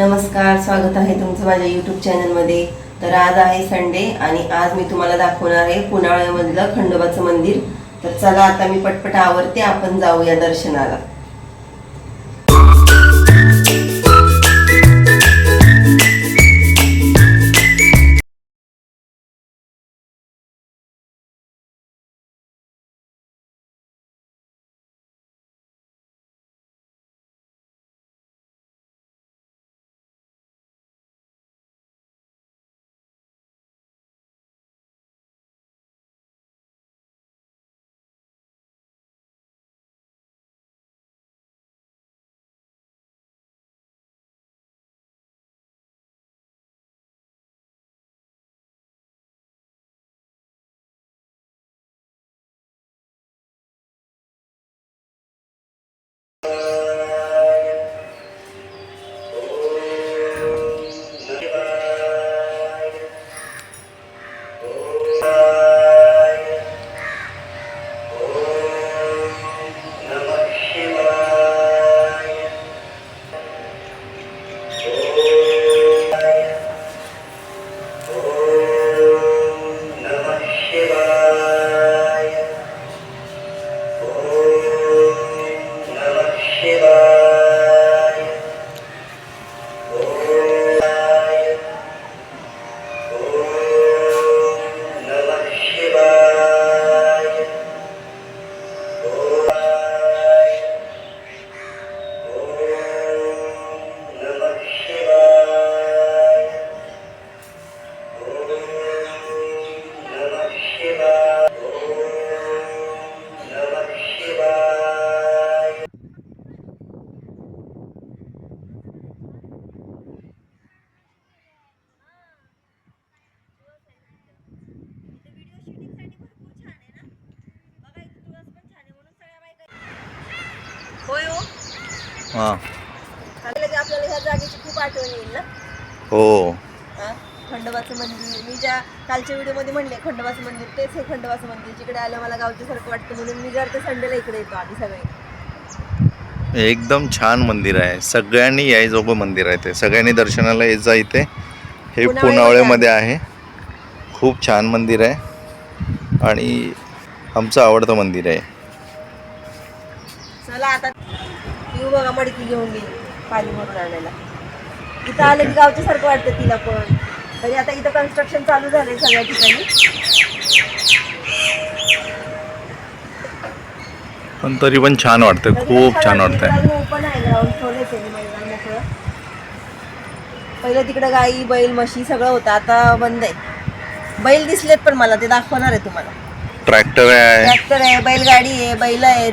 नमस्कार, स्वागत आहे तुमचं माझ्या यूट्यूब चॅनलमध्ये। तर आज आहे संडे आणि आज मी तुम्हाला दाखवणार आहे पुनावळ्यामधलं खंडोबाचं मंदिर। तर चला आता मी पटपट आवरते, आपण जाऊया दर्शनाला। हां आपल्याला ह्या जागेची खूप आठवण येईल ना। हो, खंडोबाचं मंदिर, मी ज्या कालच्या व्हिडिओमध्ये म्हणले खंडोबाचं मंदिर, तेच हे खंडोबाचं मंदिर। जिकडे आलं मला गावच्या सारखं वाटतं, म्हणून मी जर ते संडेला इकडे येतो आम्ही सगळे। एकदम छान मंदिर आहे, सगळ्यांनी यायजोगं मंदिर आहे ते, सगळ्यांनी दर्शनाला येत जा इथे। हे पुनावळ्यामध्ये आहे, खूप छान मंदिर आहे आणि आमचं आवडतं मंदिर आहे। चला आता येऊ बघा, मडकी घेऊन गेली पाणी भरून आणायला। इथं आलं की गावच्या सारखं वाटतं तिला पण। तरी आता इथं कन्स्ट्रक्शन चालू झालंय सगळ्या ठिकाणी, पण तरी पण छान वाटतं, खूप छान वाटतंय। ओपन आहे ग्राउंड, ठेवलंय त्यांनी मैदान मोकळं। पहिलं तिकडं गाई बैल म्हशी सगळं होतं, आता बंद आहे। बैल दिसलेत पण मला, ते दाखवणार आहे तुम्हाला। ट्रॅक्टर आहे, बैलगाडी आहे, बैल आहेत।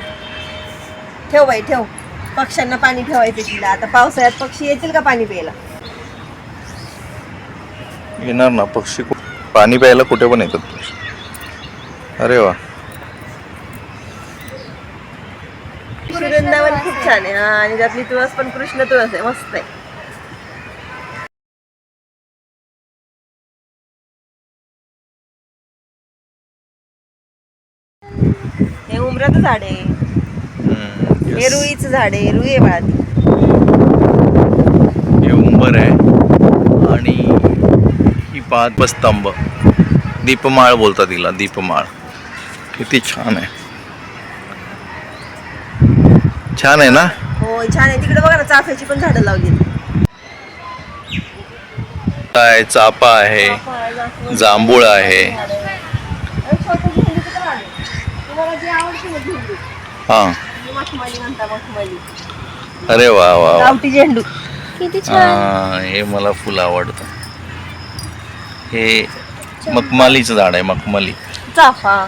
ठेव बाई ठेव, पक्ष्यांना पाणी ठेवायचं तिला। आता पावसाळ्यात पक्षी येतील का पाणी प्यायला? येणार ना, पक्षी पाणी प्यायला कुठे पण येतात। अरे वा, वृंदावन खूप छान आहे। आणि त्यातली तुळस पण कृष्ण तुळस आहे, मस्त आहे। हे उमराचं झाड आहे, हे रुईचं झाड आहे, रुई आहे बाळा। हे उंबर आहे आणि ही पाच स्तंभ, दीपमाळ बोलतात तिला, दीपमाळ। किती छान आहे, छान आहे ना? हो छान आहे। तिकडे बघा ना, चाफ्याची पण झाडं लावली। चाफा आहे, जांभूळ आहे। हां, अरे वा वा, गावठी झेंडू किती छान। हे मला फुल आवडतं। हे मखमलीचं झाड आहे, मखमली चाफा।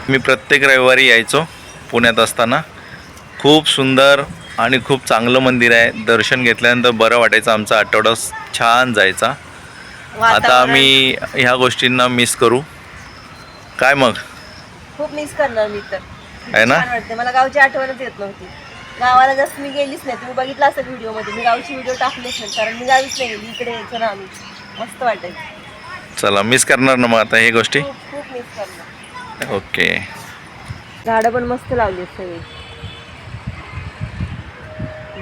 मी प्रत्येक रविवारी यायचो पुण्यात असताना। खूप सुंदर आणि खूप चांगलं मंदिर आहे, दर्शन घेतल्यानंतर बरं वाटायचं, आमचा आठवडा छान जायचा। आता आम्ही ह्या गोष्टींना मिस करू काय? मग खूप मिस करणार मी तर, आहे ना? छान वाटते मला, गावची आठवणच येत नव्हती। गावाला जसं मी गेलीच नाही, तुम्ही बघितलं असेल व्हिडिओमध्ये, मी गावची व्हिडिओ टाकलेच नाही, कारण मी गावीच नाही गेली, इकडे यायचं ना आम्ही, मस्त वाटायचं। चला, मिस करणार ना मग आता हे गोष्टी? खूप मिस करणार। ओके, झाडं पण मस्त लावली सगळी।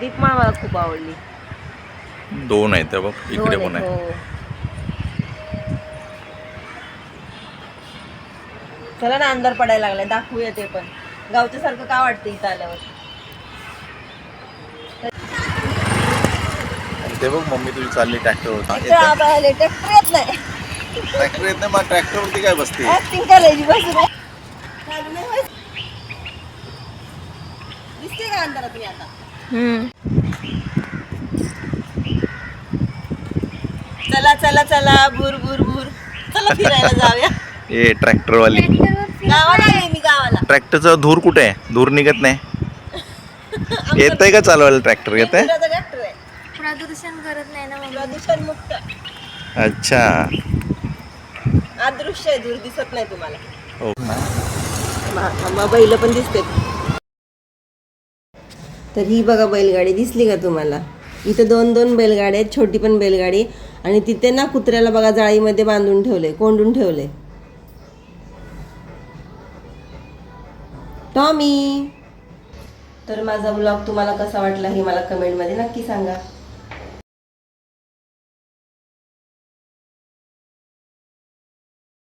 दीपमाळ मला खूप आवडली. 2 आहेत बघ, इकडे पण आहे. हो. चला ना, अंधार पडायला लागलाय, दाखवूया ते पण. गावच्या सारखं का वाटतं इथं आल्यावर. ते बघ मम्मी तुझी चालली ट्रॅक्टरवर. ट्रॅक्टर येत नाही. ट्रॅक्टर येत नाही, मग ट्रॅक्टरवरती काय बसते? ऍक्टिंग करायची बसून. दिसते का अंधारात मी आता? चला चला चला, भूर भूर भूर, चला फिरायला जाऊया. ए ट्रॅक्टरवाली. गावाला आहे मी, गावाला. ट्रॅक्टरचा धूर कुठे आहे? धूर निघत नाही. येतंय का चालवायला ट्रॅक्टर? येतंय. ट्रॅक्टर आहे. प्रदूषण करत नाही ना मग. प्रदूषण मुक्त. अच्छा. अदृश्य आहे, दूर दिसत नाही तुम्हाला. हो मग बैल पण दिसते. तर ही बघा बैलगाडी दिसली का तुम्हाला? इथं 2 बैलगाड्या आहेत, छोटी पण बैलगाडी. आणि तिथे ना कुत्र्याला बघा जाळीमध्ये बांधून ठेवले, कोंडून ठेवले. टॉमी. तर माझा ब्लॉग तुम्हाला कसा वाटला हे मला कमेंटमध्ये नक्की सांगा.